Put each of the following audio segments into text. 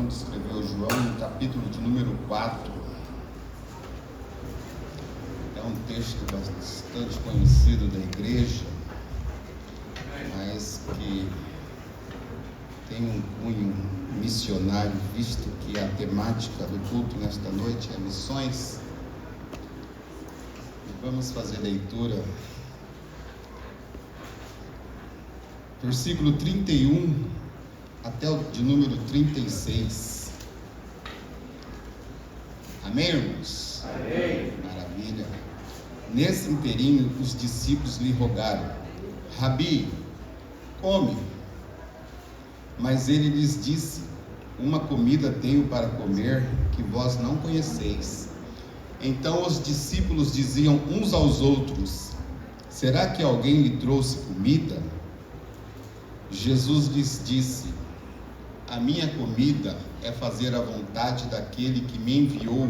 segundo escreveu João, no capítulo de número 4. É um texto bastante conhecido da igreja, mas que tem um cunho missionário, visto que a temática do culto nesta noite é missões. E vamos fazer leitura. Versículo 31 até o de número 36. Amém, irmãos? Amém. Maravilha. Nesse inteirinho, os discípulos lhe rogaram: Rabi, come. Mas ele lhes disse: uma comida tenho para comer que vós não conheceis. Então os discípulos diziam uns aos outros: será que alguém lhe trouxe comida? Jesus lhes disse: a minha comida é fazer a vontade daquele que me enviou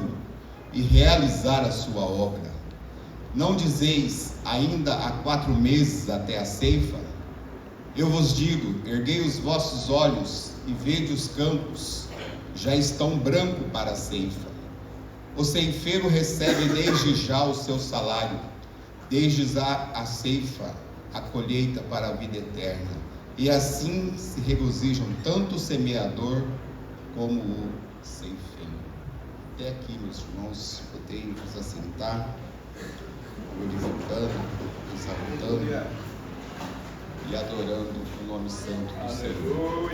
e realizar a sua obra. Não dizeis: ainda há 4 meses até a ceifa? Eu vos digo: erguei os vossos olhos e vede os campos, já estão brancos para a ceifa. O ceifeiro recebe desde já o seu salário, desde já a ceifa, a colheita para a vida eterna. E assim se regozijam tanto o semeador como o ceifeiro. Até aqui, meus irmãos, podem nos assentar, glorificando, exaltando e adorando o nome santo do Senhor.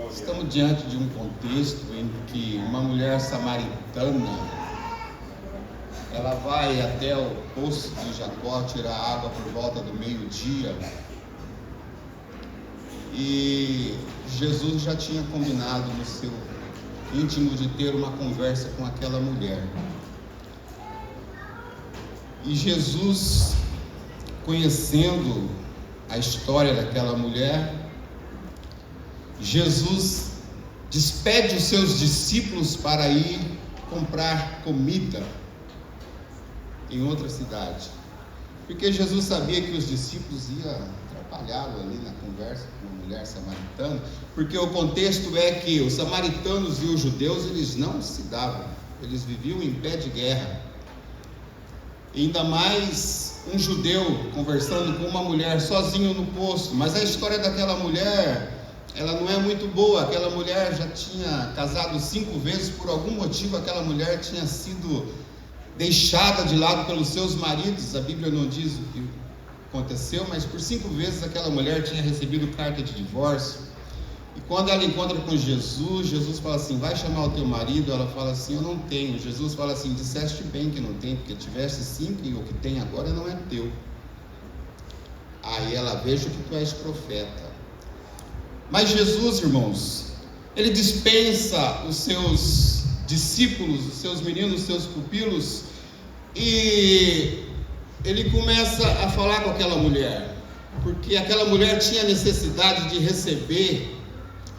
Estamos diante de um contexto em que uma mulher samaritana, ela vai até o poço de Jacó tirar água por volta do meio-dia. E Jesus já tinha combinado no seu íntimo de ter uma conversa com aquela mulher. E Jesus, conhecendo a história daquela mulher, Jesus despede os seus discípulos para ir comprar comida em outra cidade, porque Jesus sabia que os discípulos iam atrapalhá-lo ali na conversa com uma mulher samaritana, porque o contexto é que os samaritanos e os judeus, eles não se davam, eles viviam em pé de guerra. Ainda mais um judeu conversando com uma mulher sozinho no poço. Mas a história daquela mulher, ela não é muito boa. Aquela mulher já tinha casado 5 vezes. Por algum motivo aquela mulher tinha sido deixada de lado pelos seus maridos. A Bíblia não diz o que aconteceu, mas por 5 vezes aquela mulher tinha recebido carta de divórcio. E quando ela encontra com Jesus, Jesus fala assim: vai chamar o teu marido. Ela fala assim: eu não tenho. Jesus fala assim: disseste bem que não tem, porque tiveste 5 e o que tem agora não é teu. Aí ela: vejo que tu és profeta. Mas Jesus, irmãos, ele dispensa os seus discípulos, os seus meninos, os seus pupilos, e ele começa a falar com aquela mulher, porque aquela mulher tinha necessidade de receber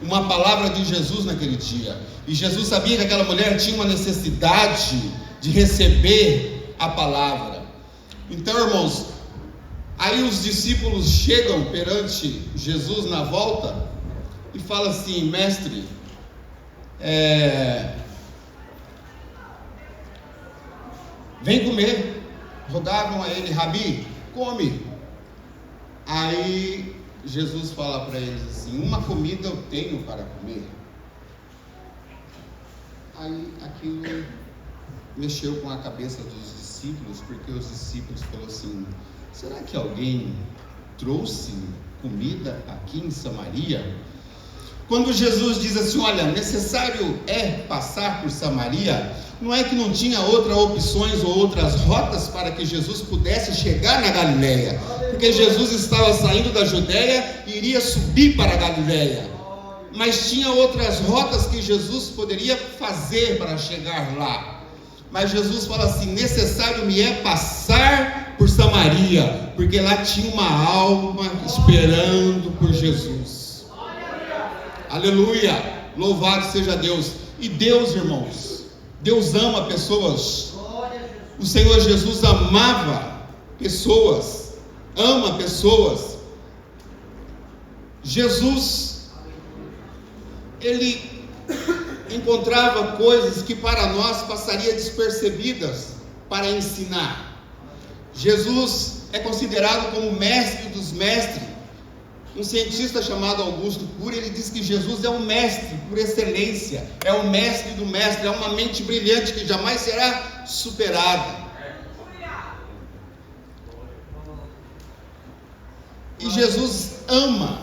uma palavra de Jesus naquele dia, e Jesus sabia que aquela mulher tinha uma necessidade de receber a palavra. Então, irmãos, aí os discípulos chegam perante Jesus na volta e falam assim: mestre, vem comer. Rogavam a ele: Rabi, come. Aí Jesus fala para eles assim: uma comida eu tenho para comer. Aí aquilo mexeu com a cabeça dos discípulos, porque os discípulos falaram assim: será que alguém trouxe comida aqui em Samaria? Quando Jesus diz assim: olha, necessário é passar por Samaria, não é que não tinha outras opções ou outras rotas para que Jesus pudesse chegar na Galileia, porque Jesus estava saindo da Judeia e iria subir para a Galileia, mas tinha outras rotas que Jesus poderia fazer para chegar lá. Mas Jesus fala assim: necessário me é passar por Samaria, porque lá tinha uma alma esperando por Jesus. Aleluia, louvado seja Deus. E Deus, irmãos, Deus ama pessoas. O Senhor Jesus amava pessoas, ama pessoas. Jesus, ele encontrava coisas que para nós passariam despercebidas para ensinar. Jesus é considerado como o mestre dos mestres. Um cientista chamado Augusto Cury, ele diz que Jesus é o mestre por excelência, é o mestre do mestre, é uma mente brilhante que jamais será superada. E Jesus ama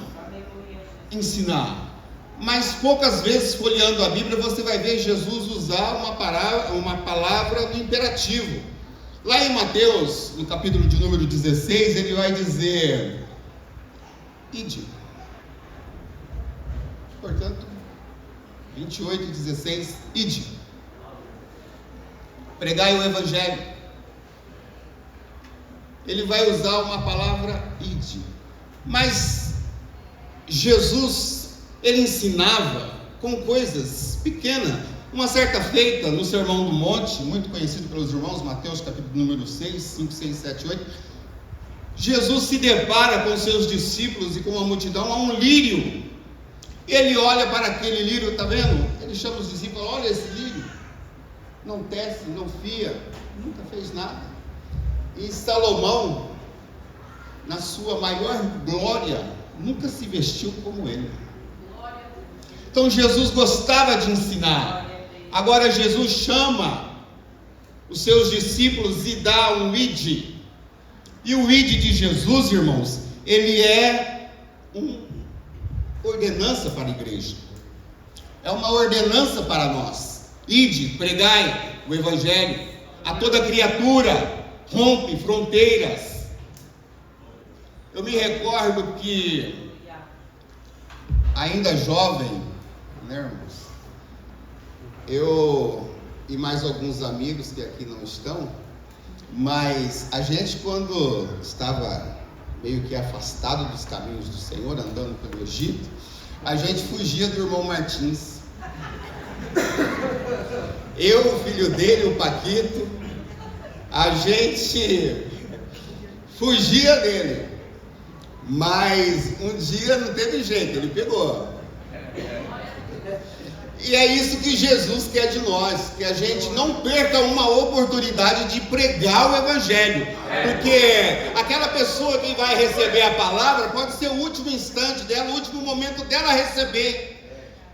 ensinar. Mas poucas vezes, folheando a Bíblia, você vai ver Jesus usar uma palavra no imperativo. Lá em Mateus, no capítulo de número 16, ele vai dizer: ide. Portanto, 28:16, ide. Pregai o Evangelho. Ele vai usar uma palavra ide. Mas Jesus, ele ensinava com coisas pequenas. Uma certa feita, no Sermão do Monte, muito conhecido pelos irmãos, Mateus capítulo número 6, 5, 6, 7, 8, Jesus se depara com seus discípulos e com a multidão a um lírio. Ele olha para aquele lírio, está vendo? Ele chama os discípulos: olha esse lírio, não tece, não fia, nunca fez nada. E Salomão, na sua maior glória, nunca se vestiu como ele. Então Jesus gostava de ensinar. Agora Jesus chama os seus discípulos e dá um id. E o id de Jesus, irmãos, ele é uma ordenança para a igreja. É uma ordenança para nós. Ide, pregai o Evangelho a toda criatura, rompe fronteiras. Eu me recordo que, ainda jovem, né, irmãos, eu e mais alguns amigos que aqui não estão, mas a gente, quando estava meio que afastado dos caminhos do Senhor, andando pelo Egito, a gente fugia do irmão Martins. Eu, o filho dele, o Paquito, a gente fugia dele. Mas um dia não teve jeito, ele pegou. E é isso que Jesus quer de nós, que a gente não perca uma oportunidade de pregar o Evangelho, porque aquela pessoa que vai receber a palavra pode ser o último instante dela, o último momento dela receber,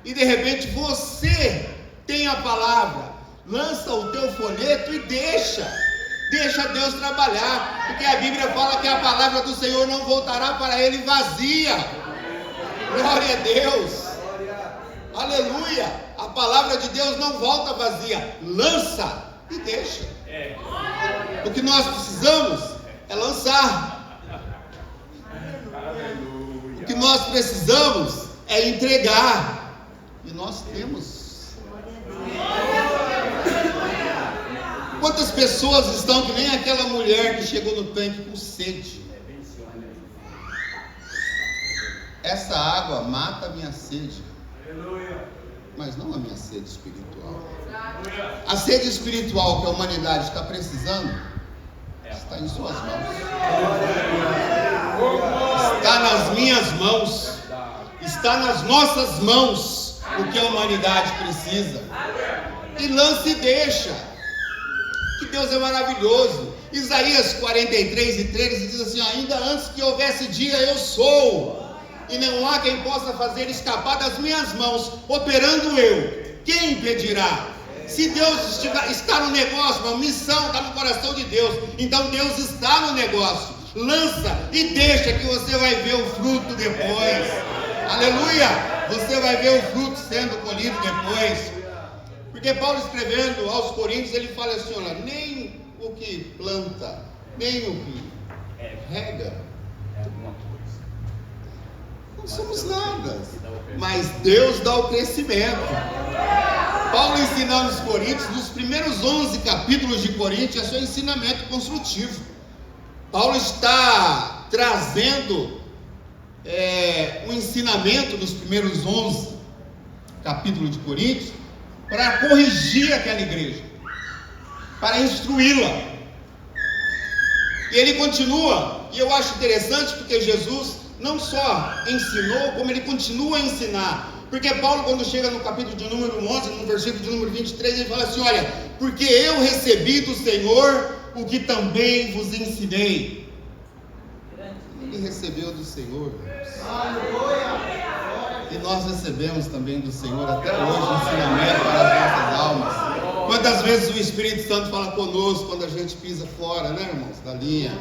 e de repente você tem a palavra, lança o teu folheto e deixa Deus trabalhar, porque a Bíblia fala que a palavra do Senhor não voltará para ele vazia. Glória a Deus. Aleluia! A palavra de Deus não volta vazia. Lança e deixa. O que nós precisamos é lançar. O que nós precisamos é entregar. E nós temos. Quantas pessoas estão que nem aquela mulher que chegou no tanque com sede? Essa água mata a minha sede, mas não a minha sede espiritual. A sede espiritual que a humanidade está precisando está em suas mãos, está nas minhas mãos, está nas nossas mãos o que a humanidade precisa. E lança e deixa, que Deus é maravilhoso. Isaías 43:13 diz assim: ainda antes que houvesse dia eu sou, e não há quem possa fazer escapar das minhas mãos. Operando eu, quem impedirá? Se Deus está no negócio, a missão está no coração de Deus, então Deus está no negócio. Lança e deixa, que você vai ver o fruto depois. Aleluia! Você vai ver o fruto sendo colhido depois. Porque Paulo, escrevendo aos Coríntios, ele fala assim: olha, nem o que planta, nem o que rega, não somos nada, mas Deus dá o crescimento. Paulo ensinando os Coríntios, nos primeiros 11 capítulos de Coríntios, é seu ensinamento construtivo. Paulo está trazendo um ensinamento dos primeiros 11 capítulos de Coríntios, para corrigir aquela igreja, para instruí-la. E ele continua, e eu acho interessante porque Jesus não só ensinou, como ele continua a ensinar. Porque Paulo, quando chega no capítulo de número 11, no versículo de número 23, ele fala assim: olha, porque eu recebi do Senhor o que também vos ensinei. Ele recebeu do Senhor. E nós recebemos também do Senhor até hoje o ensinamento para as nossas almas. Quantas vezes o Espírito Santo fala conosco quando a gente pisa fora, né, irmãos, da linha?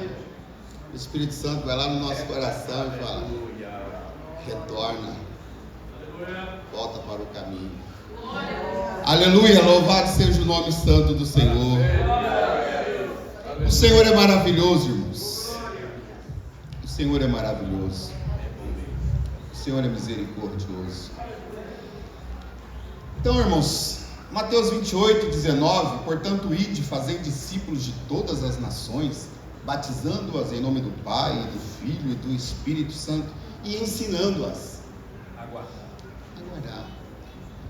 O Espírito Santo vai lá no nosso coração e fala: retorna, volta para o caminho. Aleluia, louvado seja o nome santo do Senhor. O Senhor é maravilhoso, irmãos. O Senhor é maravilhoso. O Senhor é misericordioso. Então, irmãos, Mateus 28, 19: portanto, ide, fazei discípulos de todas as nações, batizando-as em nome do Pai, do Filho e do Espírito Santo, e ensinando-as. Aguardar.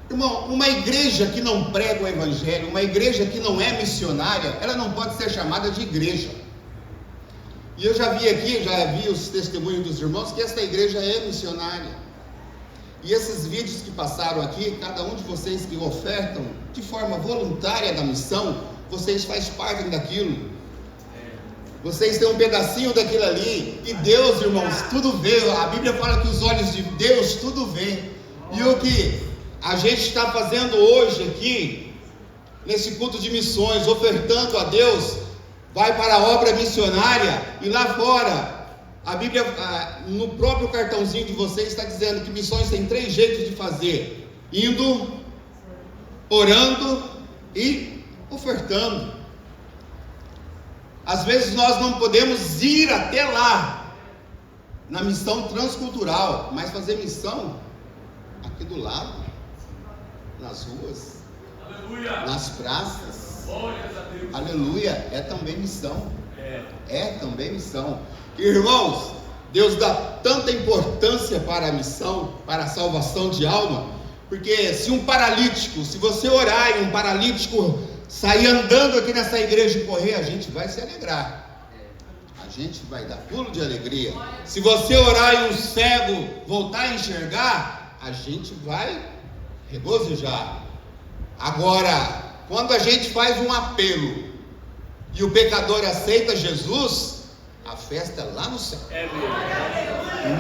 Irmão, uma igreja que não prega o Evangelho, uma igreja que não é missionária, ela não pode ser chamada de igreja. E eu já vi os testemunhos dos irmãos que esta igreja é missionária. E esses vídeos que passaram aqui, cada um de vocês que ofertam de forma voluntária da missão, vocês fazem parte daquilo. Vocês têm um pedacinho daquilo ali. E Deus, irmãos, tudo vê. A Bíblia fala que os olhos de Deus tudo vê. E o que a gente está fazendo hoje aqui, nesse culto de missões, ofertando a Deus, vai para a obra missionária. E lá fora, a Bíblia, no próprio cartãozinho de vocês, está dizendo que missões tem 3 jeitos de fazer: indo, orando e ofertando. Às vezes nós não podemos ir até lá, na missão transcultural, mas fazer missão aqui do lado, nas ruas, aleluia, nas praças, aleluia, é também missão, é também missão. Irmãos, Deus dá tanta importância para a missão, para a salvação de alma, porque se um paralítico, se você orar e um paralítico sair andando aqui nessa igreja e correr, a gente vai se alegrar, a gente vai dar pulo de alegria. Se você orar e um cego voltar a enxergar, a gente vai regozijar. Agora, quando a gente faz um apelo e o pecador aceita Jesus, a festa é lá no céu.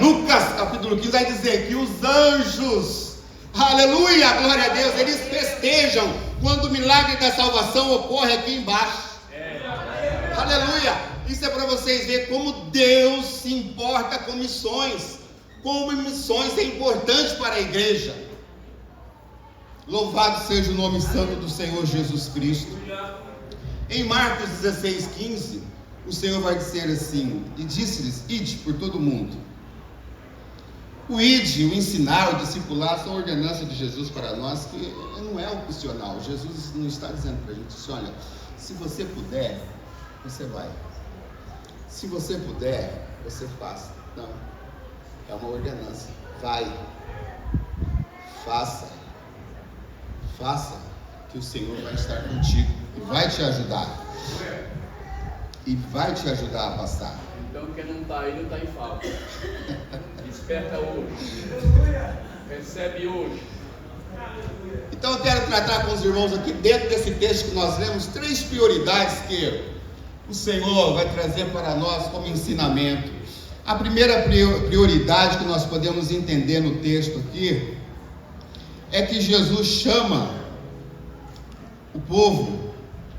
Lucas capítulo 15 vai dizer que os anjos, aleluia, glória a Deus, eles festejam quando o milagre da salvação ocorre aqui embaixo. Aleluia. Isso é para vocês verem como Deus se importa com missões, como missões é importante para a igreja. Louvado seja o nome santo do Senhor Jesus Cristo. Em Marcos 16, 15, o Senhor vai dizer assim: e disse-lhes: ide por todo o mundo. O ide, o ensinar, o discipular são ordenanças de Jesus para nós, que não é opcional. Jesus não está dizendo para a gente assim: olha, se você puder, você vai. Se você puder, você faça. Não, é uma ordenança. Vai, faça, que o Senhor vai estar contigo e vai te ajudar. E vai te ajudar a passar. Então quem não está aí não está em falta. Desperta hoje. Recebe hoje. Então eu quero tratar com os irmãos aqui, dentro desse texto que nós lemos, 3 prioridades que o Senhor vai trazer para nós como ensinamento. A primeira prioridade que nós podemos entender no texto aqui é que Jesus chama o povo,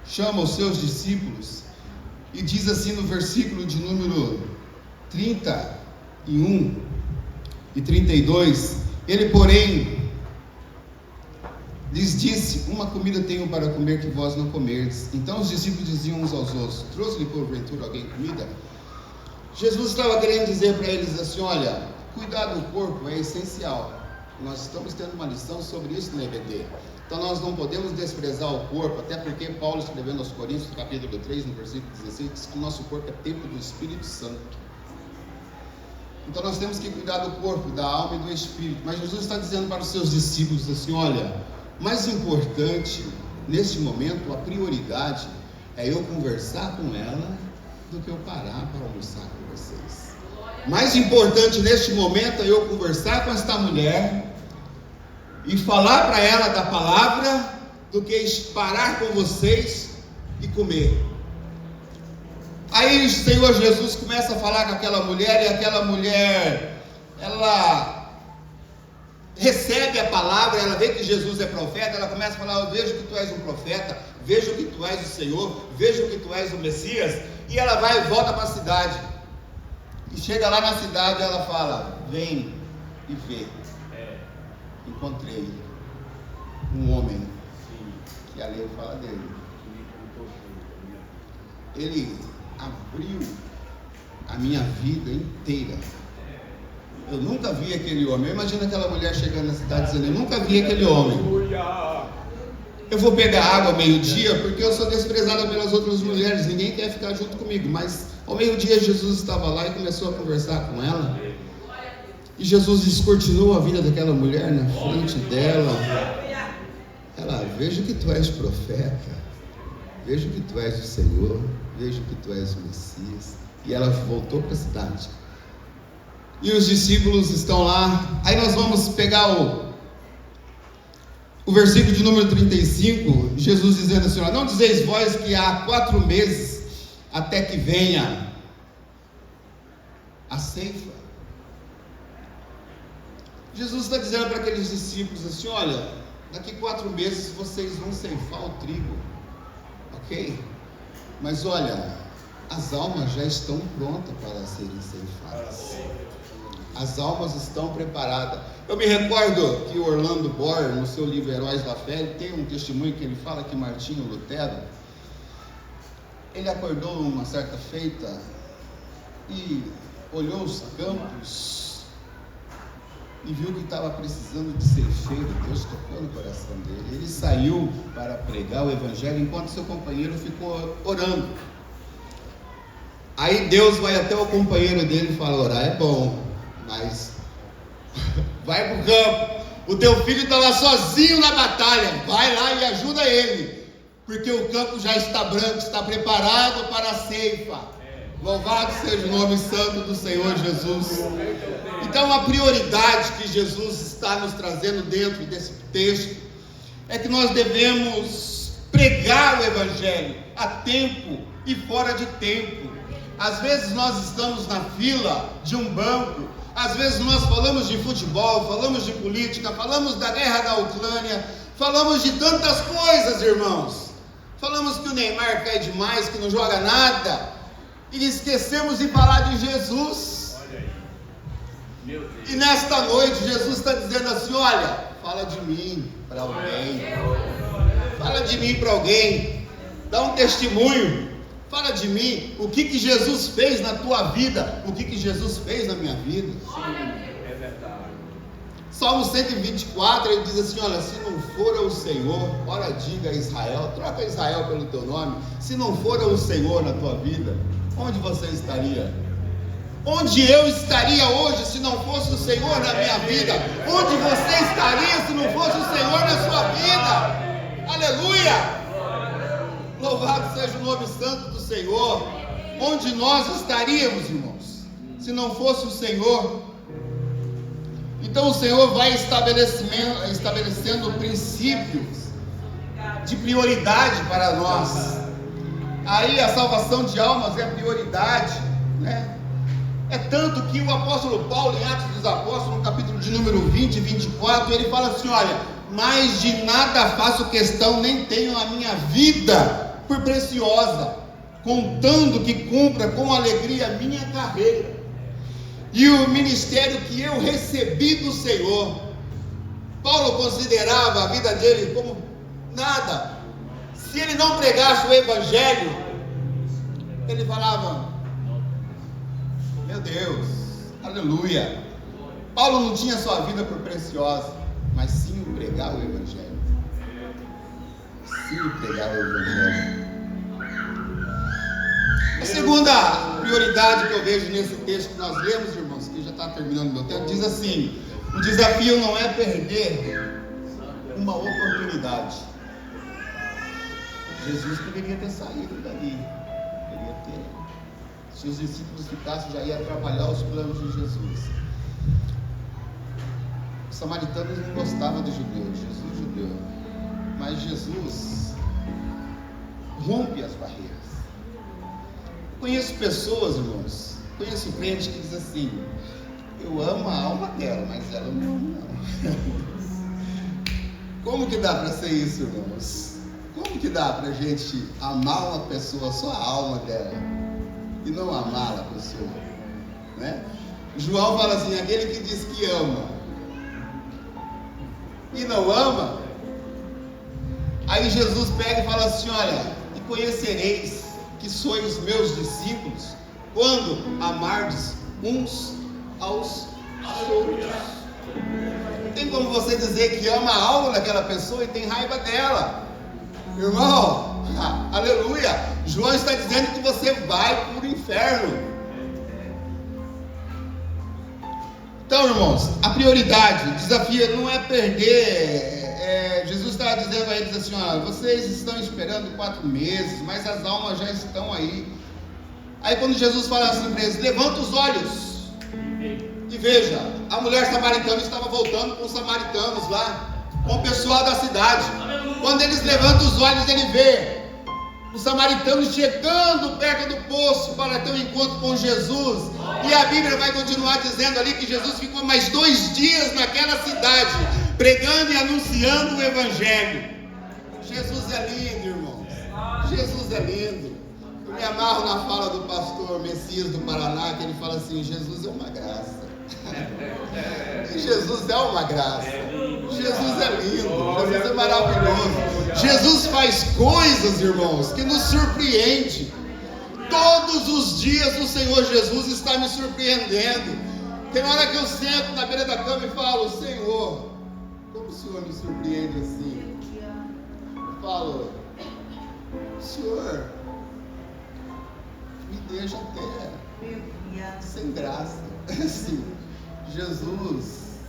chama os seus discípulos, e diz assim no versículo de número 31 e 32: ele, porém, lhes disse: uma comida tenho para comer que vós não comerdes. Então os discípulos diziam uns aos outros: trouxe-lhe porventura alguém comida? Jesus estava querendo dizer para eles assim: olha, cuidar do corpo é essencial. Nós estamos tendo uma lição sobre isso no EBD. Então nós não podemos desprezar o corpo, até porque Paulo, escrevendo aos Coríntios, no capítulo 3, no versículo 16, diz que o nosso corpo é templo do Espírito Santo. Então nós temos que cuidar do corpo, da alma e do espírito. Mas Jesus está dizendo para os seus discípulos assim: olha, mais importante neste momento, a prioridade é eu conversar com ela do que eu parar para almoçar com vocês. Mais importante neste momento é eu conversar com esta mulher e falar para ela da palavra do que parar com vocês e comer. Aí o Senhor Jesus começa a falar com aquela mulher, e aquela mulher, ela recebe a palavra, ela vê que Jesus é profeta, ela começa a falar: eu vejo que tu és um profeta, vejo que tu és o Senhor, vejo que tu és o Messias. E ela vai e volta para a cidade, e chega lá na cidade, ela fala: vem e vê, encontrei um homem, que a lei fala dele, ele abriu a minha vida inteira. Eu nunca vi aquele homem. Imagina aquela mulher chegando na cidade dizendo: eu nunca vi aquele homem. Eu vou pegar água ao meio-dia porque eu sou desprezada pelas outras mulheres, ninguém quer ficar junto comigo. Mas ao meio-dia Jesus estava lá e começou a conversar com ela, e Jesus descortinou a vida daquela mulher na frente dela. Ela: vejo que tu és profeta, vejo que tu és o Senhor, vejo que tu és o Messias. E ela voltou para a cidade. E os discípulos estão lá. Aí nós vamos pegar o versículo de número 35, Jesus dizendo assim: não dizeis vós que há 4 meses até que venha a ceifa? Jesus está dizendo para aqueles discípulos assim: olha, daqui 4 meses vocês vão ceifar o trigo, ok? Mas olha, as almas já estão prontas para serem ceifadas. As almas estão preparadas. Eu me recordo que o Orlando Bohr, no seu livro Heróis da Fé, ele tem um testemunho que ele fala que Martinho Lutero, ele acordou uma certa feita e olhou os campos e viu que estava precisando de ceifeiro. Deus tocou no coração dele. Ele saiu para pregar o evangelho enquanto seu companheiro ficou orando. Aí Deus vai até o companheiro dele e fala: orar é bom, mas vai para o campo, o teu filho está lá sozinho na batalha, vai lá e ajuda ele, porque o campo já está branco, está preparado para a ceifa. Louvado seja o nome santo do Senhor Jesus. Então a prioridade que Jesus está nos trazendo dentro desse texto é que nós devemos pregar o evangelho a tempo e fora de tempo. Às vezes nós estamos na fila de um banco, às vezes nós falamos de futebol, falamos de política, falamos da guerra da Ucrânia, falamos de tantas coisas, irmãos. Falamos que o Neymar cai demais, que não joga nada, e esquecemos de falar de Jesus. Olha aí. Meu Deus. E nesta noite Jesus está dizendo assim: olha, fala de mim para alguém, fala de mim para alguém, dá um testemunho. Fala de mim, o que Jesus fez na tua vida, o que Jesus fez na minha vida. Sim, é verdade. Salmo 124, ele diz assim: olha, se não for o Senhor, ora diga a Israel, troca Israel pelo teu nome, se não for o Senhor na tua vida, onde você estaria? Onde eu estaria hoje se não fosse o Senhor na minha vida? Onde você estaria se não fosse o Senhor na sua vida? Aleluia! Louvado seja o nome santo do Senhor. Onde nós estaríamos, irmãos, se não fosse o Senhor? Então o Senhor vai estabelecendo princípios de prioridade para nós. Aí a salvação de almas é a prioridade, né? É tanto que o apóstolo Paulo, em Atos dos Apóstolos, no capítulo de número 20 e 24, ele fala assim: olha, mas de nada faço questão, nem tenho a minha vida por preciosa, contando que cumpra com alegria a minha carreira e o ministério que eu recebi do Senhor. Paulo considerava a vida dele como nada. Se ele não pregasse o evangelho, ele falava: meu Deus, aleluia. Paulo não tinha sua vida por preciosa, mas sim o pregar o evangelho. Sim o pregar o evangelho. A segunda prioridade que eu vejo nesse texto que nós lemos, irmãos, que já está terminando o meu tempo, diz assim: o desafio não é perder uma oportunidade. Jesus deveria ter saído dali, deveria ter. Se os discípulos ficassem, já ia atrapalhar os planos de Jesus. Os samaritanos não gostavam de judeus, Jesus judeu. Mas Jesus rompe as barreiras. Conheço pessoas, irmãos, conheço crente que diz assim: eu amo a alma dela, mas ela não ama, não. Como que dá para ser isso, irmãos? Como que dá para a gente amar uma pessoa, só a alma dela, e não amar a pessoa, né? João fala assim: aquele que diz que ama e não ama. Aí Jesus pega e fala assim: olha, e conhecereis que sois meus discípulos quando amardes uns aos outros. Tem como você dizer que ama a alma daquela pessoa e tem raiva dela? Irmão, aleluia. João está dizendo que você vai para o inferno. Então, irmãos, a prioridade, o desafio não é perder. Jesus está dizendo a eles assim: ó, vocês estão esperando 4 meses, mas as almas já estão aí. Aí quando Jesus fala assim para eles: levanta os olhos e veja, a mulher samaritana estava voltando com os samaritanos lá, com o pessoal da cidade. Quando eles levantam os olhos, ele vê os samaritanos chegando perto do poço para ter um encontro com Jesus. E a Bíblia vai continuar dizendo ali que Jesus ficou mais 2 dias naquela cidade, pregando e anunciando o Evangelho. Jesus é lindo, irmãos. Jesus é lindo. Eu me amarro na fala do pastor Messias do Paraná, que ele fala assim: Jesus é uma graça. E Jesus é uma graça. Jesus é lindo. Jesus é maravilhoso. Jesus faz coisas, irmãos, que nos surpreende. Todos os dias o Senhor Jesus está me surpreendendo. Tem hora que eu sento na beira da cama e falo: Senhor, como o Senhor me surpreende assim? Eu falo: Senhor, me deixa até sem graça. Assim, Jesus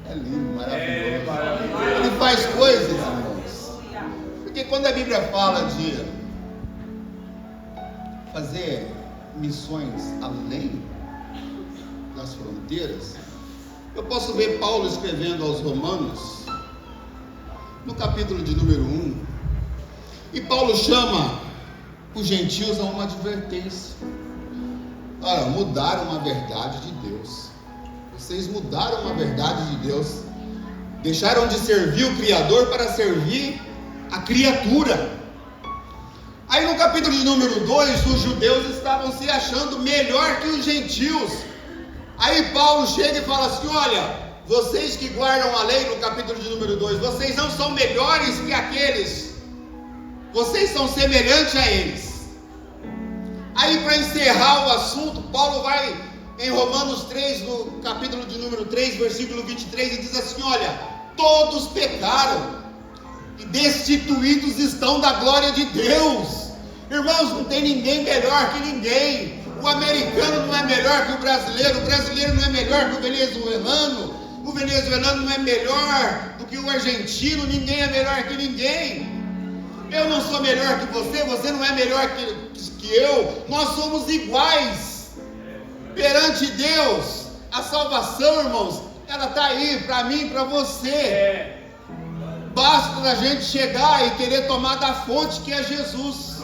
é lindo, maravilhoso. Ele faz coisas, irmãos. Porque quando a Bíblia fala de fazer missões além das fronteiras, eu posso ver Paulo escrevendo aos Romanos, no capítulo de número 1, e Paulo chama os gentios a uma advertência. Olha, mudaram a verdade de Deus. Vocês mudaram a verdade de Deus. Deixaram de servir o Criador para servir a criatura. Aí no capítulo de número 2, os judeus estavam se achando melhor que os gentios. Aí Paulo chega e fala assim: olha, vocês que guardam a lei, no capítulo de número 2, vocês não são melhores que aqueles. Vocês são semelhantes a eles. Aí, para encerrar o assunto, Paulo vai em Romanos 3, no capítulo de número 3, versículo 23, e diz assim: olha, todos pecaram e destituídos estão da glória de Deus. Irmãos, não tem ninguém melhor que ninguém. O americano não é melhor que o brasileiro não é melhor que o venezuelano não é melhor do que o argentino, ninguém é melhor que ninguém. Eu não sou melhor que você não é melhor que eu, nós somos iguais perante Deus. A salvação, irmãos, ela está aí para mim, para você. Basta a gente chegar e querer tomar da fonte que é Jesus.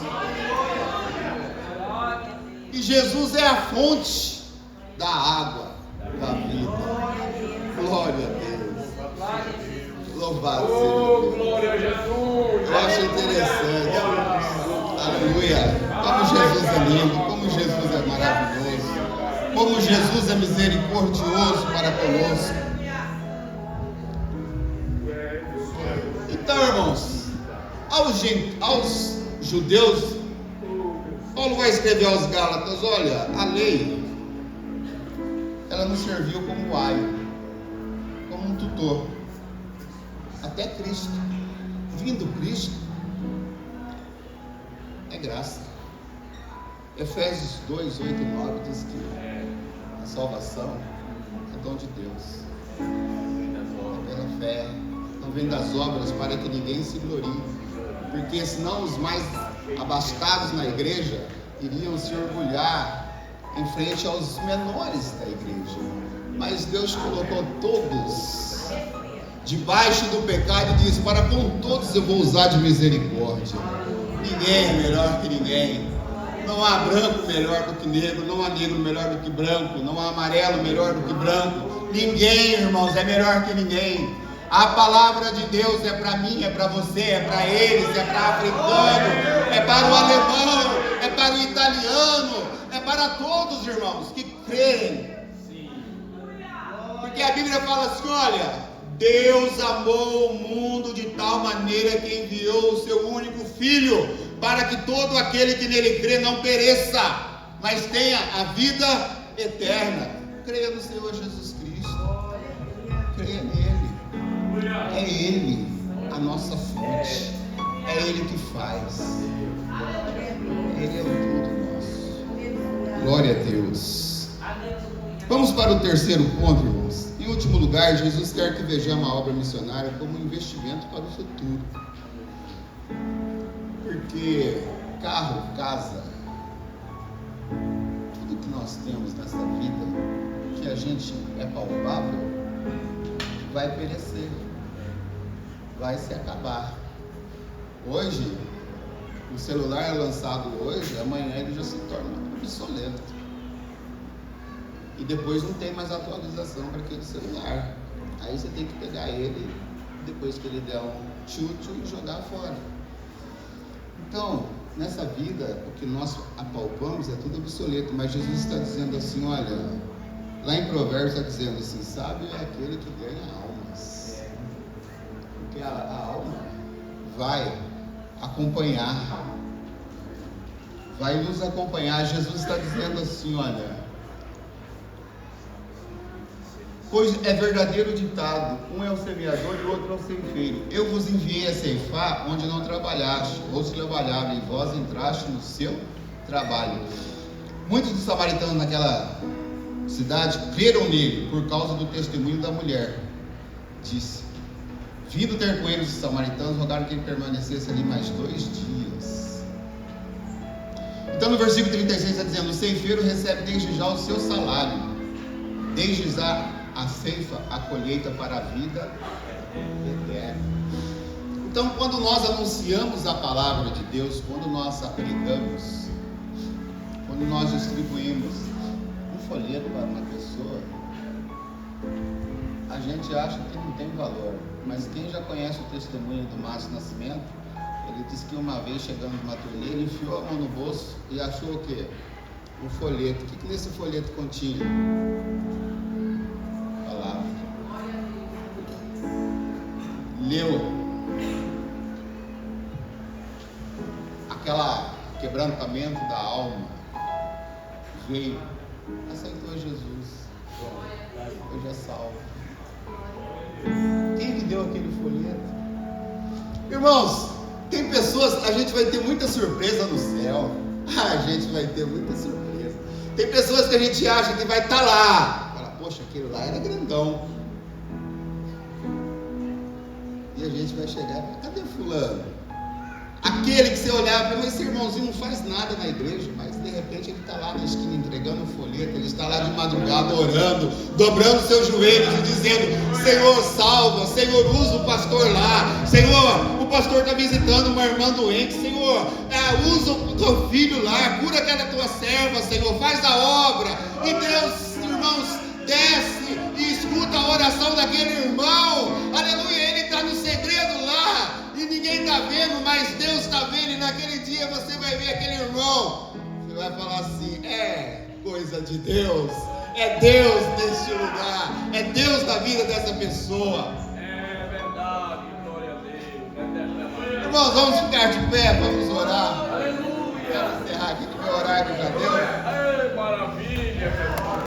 E Jesus é a fonte da água da vida. Glória a Deus. Louvado seja Deus. Glória a Jesus. Eu acho interessante. Aleluia. Como Jesus é lindo, como Jesus é maravilhoso, como Jesus é misericordioso para conosco. Então, irmãos, aos judeus, Paulo vai escrever aos Gálatas: olha, a lei, ela nos serviu como aio, como um tutor, até Cristo. Vindo Cristo, é graça. Efésios 2, 8 e 9 diz que a salvação é dom de Deus, é pela fé, não vem das obras para que ninguém se glorie, porque senão os mais abastados na igreja iriam se orgulhar em frente aos menores da igreja. Mas Deus colocou todos debaixo do pecado e diz: para com todos eu vou usar de misericórdia. Ninguém é melhor que ninguém. Não há branco melhor do que negro, não há negro melhor do que branco, não há amarelo melhor do que branco. Ninguém, irmãos, é melhor que ninguém. A palavra de Deus é para mim, é para você, é para eles, é para o africano, é para o alemão, é para o italiano, é para todos, irmãos, que creem. Porque a Bíblia fala assim: olha, Deus amou o mundo de tal maneira que enviou o seu único Filho, para que todo aquele que nele crê não pereça, mas tenha a vida eterna. Creia no Senhor Jesus Cristo, creia nele. É Ele a nossa fonte, é Ele que faz, Ele é o tudo nosso. Glória a Deus. Vamos para o terceiro ponto, irmãos. Em último lugar, Jesus quer que vejamos a obra missionária como um investimento para o futuro. Porque carro, casa, tudo que nós temos nessa vida, que a gente é palpável, vai perecer, vai se acabar. Hoje, o celular é lançado hoje, amanhã ele já se torna obsoleto. E depois não tem mais atualização para aquele celular. Aí você tem que pegar ele, depois que ele der um chute, e jogar fora. Então, nessa vida, o que nós apalpamos é tudo obsoleto, mas Jesus está dizendo assim, olha, lá em Provérbios está dizendo assim: sábio é aquele que ganha almas. Porque a alma vai acompanhar, vai nos acompanhar. Jesus está dizendo assim, olha, pois é verdadeiro ditado, um é o semeador e o outro é o ceifeiro. Eu vos enviei a ceifar onde não trabalhaste, ou se trabalhava, e vós entraste no seu trabalho. Muitos dos samaritanos naquela cidade creram nele por causa do testemunho da mulher. Disse: vindo ter com eles os samaritanos, rogaram que ele permanecesse ali mais 2 dias. Então no versículo 36 está dizendo: o ceifeiro recebe desde já o seu salário, desde já a ceifa, a colheita para a vida eterna. Então, quando nós anunciamos a palavra de Deus, quando nós a pregamos, quando nós distribuímos um folheto para uma pessoa, a gente acha que não tem valor. Mas quem já conhece o testemunho do Márcio Nascimento, ele disse que uma vez chegando numa turnê, ele enfiou a mão no bolso e achou o quê? Um folheto. O que nesse folheto continha? Leu aquela quebrantamento da alma, veio, aceitou Jesus, hoje é salvo. Quem que deu aquele folheto? Irmãos, tem pessoas, a gente vai ter muita surpresa no céu. A gente vai ter muita surpresa. Tem pessoas que a gente acha que vai estar lá, fala, poxa, aquele lá era grandão. E a gente vai chegar, cadê fulano? Aquele que você olhava, mas esse irmãozinho não faz nada na igreja, mas de repente ele está lá na esquina entregando um folheto, ele está lá de madrugada orando, dobrando seus joelhos e dizendo: Senhor, salva, Senhor, usa o pastor lá, Senhor, o pastor está visitando uma irmã doente, Senhor, usa o teu filho lá, cura aquela tua serva, Senhor, faz a obra. E Deus, irmãos, desce e escuta a oração daquele irmão, aleluia. Ele está no segredo lá e ninguém está vendo, mas Deus está vendo. E naquele dia você vai ver aquele irmão, você vai falar assim: é coisa de Deus, é Deus neste lugar, é Deus da vida dessa pessoa. É verdade, glória a Deus. Irmãos, vamos ficar de pé.